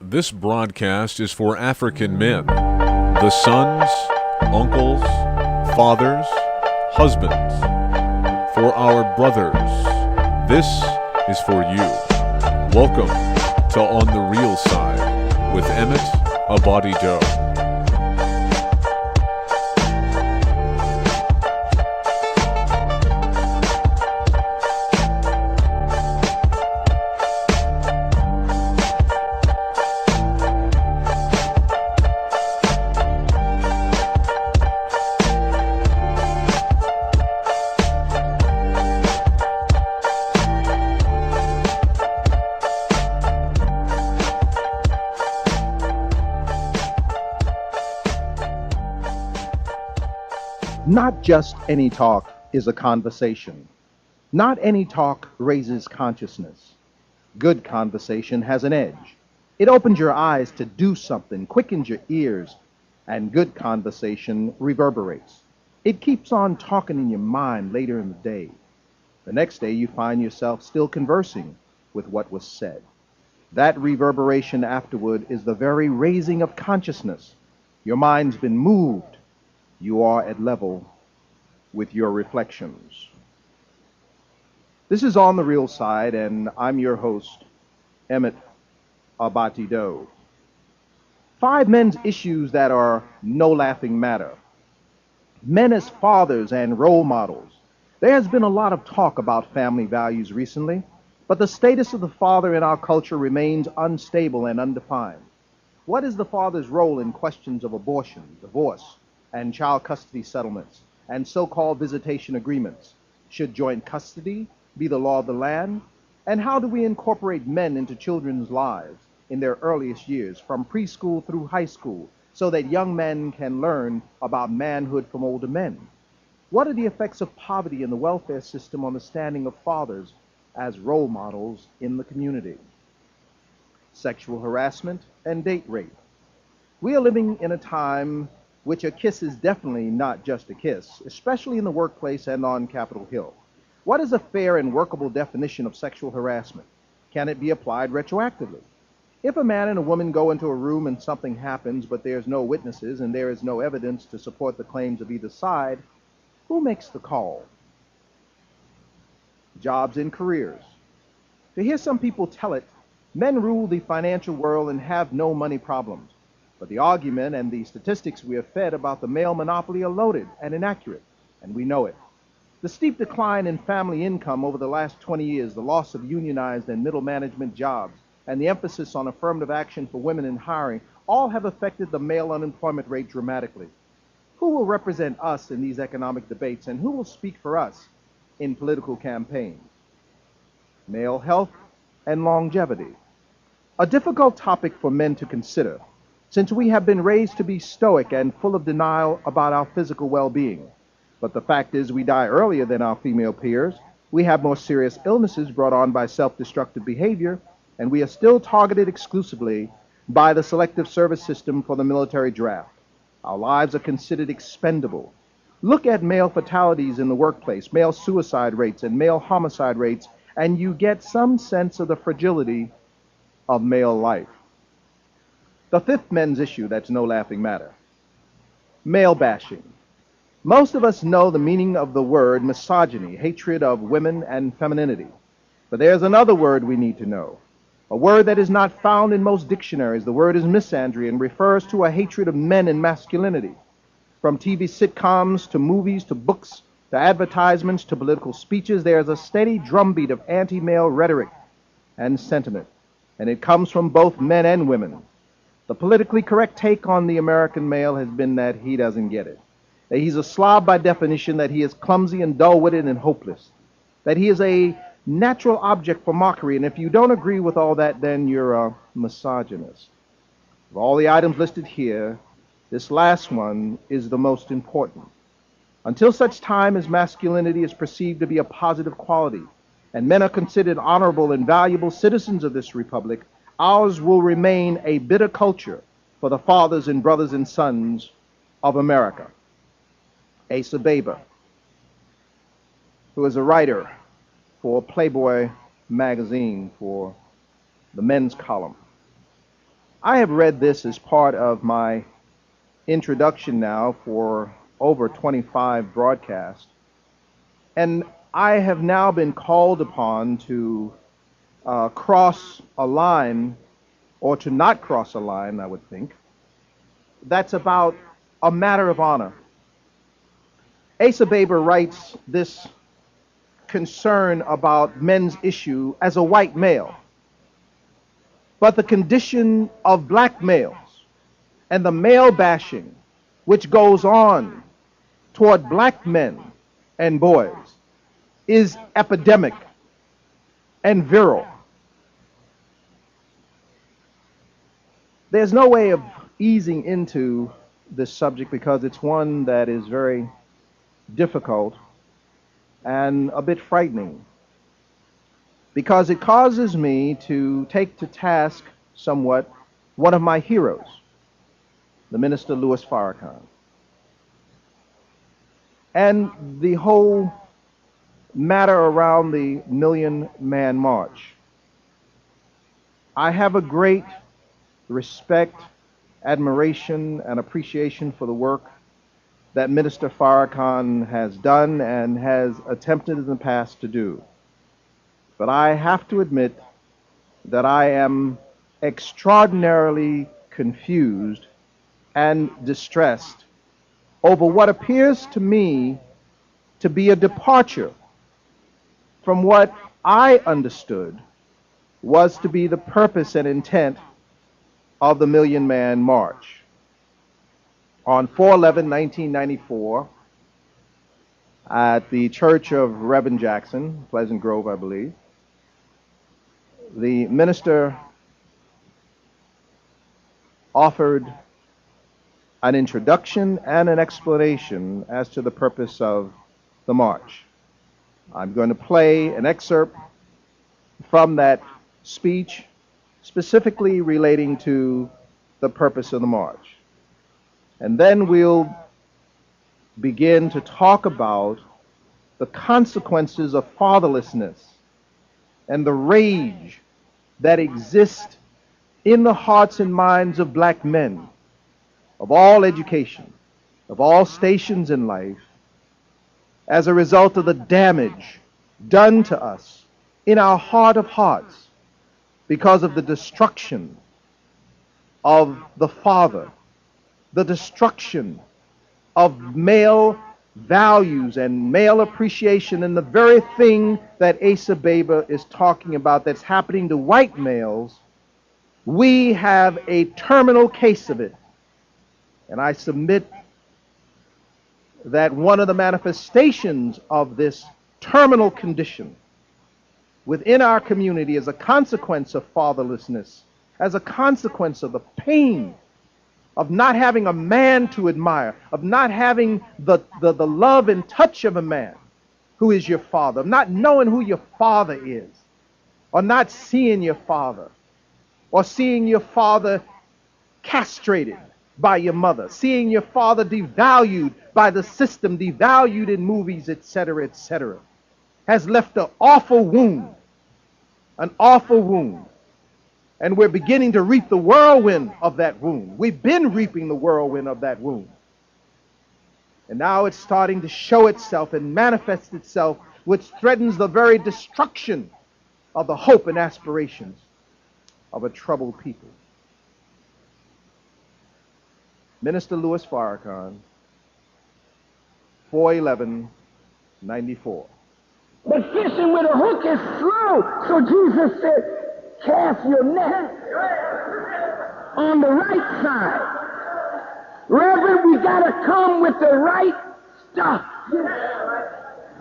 This broadcast is for African men, the sons, uncles, fathers, husbands, for our brothers. This is for you. Welcome to On the Real Side with Emmett Abati Doe. Not just any talk is a conversation. Not any talk raises consciousness. Good conversation has an edge. It opens your eyes to do something, quickens your ears, and good conversation reverberates. It keeps on talking in your mind later in the day. The next day you find yourself still conversing with what was said. That reverberation afterward is the very raising of consciousness. Your mind's been moved. You are at level with your reflections. This is On the Real Side, and I'm your host, Emmett Abati Doe. 5 men's issues that are no laughing matter. Men as fathers and role models. There has been a lot of talk about family values recently, but the status of the father in our culture remains unstable and undefined. What is the father's role in questions of abortion, divorce, and child custody settlements, and so-called visitation agreements? Should joint custody be the law of the land? And how do we incorporate men into children's lives in their earliest years, from preschool through high school, so that young men can learn about manhood from older men? What are the effects of poverty in the welfare system on the standing of fathers as role models in the community? Sexual harassment and date rape. We are living in a time which a kiss is definitely not just a kiss, especially in the workplace and on Capitol Hill. What is a fair and workable definition of sexual harassment? Can it be applied retroactively? If a man and a woman go into a room and something happens, but there's no witnesses and there is no evidence to support the claims of either side, who makes the call? Jobs and careers. To hear some people tell it, men rule the financial world and have no money problems. But the argument and the statistics we are fed about the male monopoly are loaded and inaccurate, and we know it. The steep decline in family income over the last 20 years, the loss of unionized and middle management jobs, and the emphasis on affirmative action for women in hiring all have affected the male unemployment rate dramatically. Who will represent us in these economic debates, and who will speak for us in political campaigns? Male health and longevity. A difficult topic for men to consider, since we have been raised to be stoic and full of denial about our physical well-being. But the fact is we die earlier than our female peers, we have more serious illnesses brought on by self-destructive behavior, and we are still targeted exclusively by the selective service system for the military draft. Our lives are considered expendable. Look at male fatalities in the workplace, male suicide rates, and male homicide rates, and you get some sense of the fragility of male life. The 5th men's issue that's no laughing matter. Male bashing. Most of us know the meaning of the word misogyny, hatred of women and femininity. But there's another word we need to know. A word that is not found in most dictionaries. The word is misandry and refers to a hatred of men and masculinity. From TV sitcoms to movies to books to advertisements to political speeches, there is a steady drumbeat of anti-male rhetoric and sentiment. And it comes from both men and women. The politically correct take on the American male has been that he doesn't get it. That he's a slob by definition, that he is clumsy and dull-witted and hopeless. That he is a natural object for mockery, and if you don't agree with all that, then you're a misogynist. Of all the items listed here, this last one is the most important. Until such time as masculinity is perceived to be a positive quality, and men are considered honorable and valuable citizens of this republic, ours will remain a bitter culture for the fathers and brothers and sons of America. Asa Baber, who is a writer for Playboy magazine for the men's column, I have read this as part of my introduction now for over 25 broadcasts, and I have now been called upon to cross a line, or to not cross a line, I would think, that's about a matter of honor. Asa Baber writes this concern about men's issue as a white male, but the condition of black males and the male bashing which goes on toward black men and boys is epidemic and virile. There's no way of easing into this subject because it's one that is very difficult and a bit frightening, because it causes me to take to task somewhat one of my heroes, the minister Louis Farrakhan, and the whole matter around the Million Man March. I have a great respect, admiration, and appreciation for the work that Minister Farrakhan has done and has attempted in the past to do. But I have to admit that I am extraordinarily confused and distressed over what appears to me to be a departure from what I understood was to be the purpose and intent of the Million Man March. On 4/11/1994, at the Church of Reverend Jackson, Pleasant Grove, I believe, the minister offered an introduction and an explanation as to the purpose of the march. I'm going to play an excerpt from that speech, specifically relating to the purpose of the march. And then we'll begin to talk about the consequences of fatherlessness and the rage that exists in the hearts and minds of black men of all education, of all stations in life, as a result of the damage done to us in our heart of hearts because of the destruction of the father, the destruction of male values and male appreciation, and the very thing that Asa Baber is talking about that's happening to white males. We have a terminal case of it. And I submit that one of the manifestations of this terminal condition within our community as a consequence of fatherlessness, as a consequence of the pain of not having a man to admire, of not having the love and touch of a man who is your father, of not knowing who your father is, or not seeing your father, or seeing your father castrated by your mother, seeing your father devalued by the system, devalued in movies, etc., has left an awful wound, an awful wound. And we're beginning to reap the whirlwind of that wound. We've been reaping the whirlwind of that wound. And now it's starting to show itself and manifest itself, which threatens the very destruction of the hope and aspirations of a troubled people. Minister Louis Farrakhan, 4/11/94. But fishing with a hook is slow. So Jesus said, cast your net on the right side. Reverend, we got to come with the right stuff.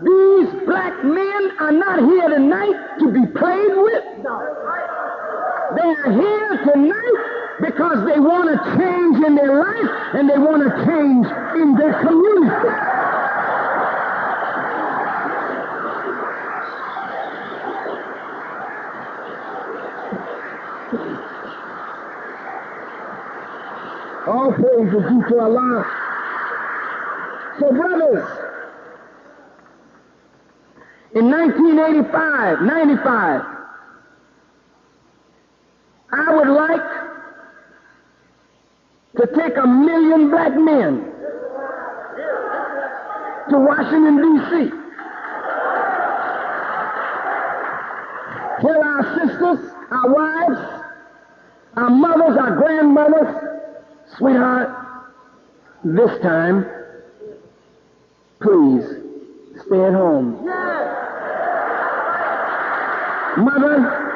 These black men are not here tonight to be played with. They are here tonight because they want to change in their life and they want to change in their community. All praise is due to Allah. So brothers, in 95, I would like men to Washington, D.C. Tell our sisters, our wives, our mothers, our grandmothers, sweetheart, this time, please stay at home. Mother,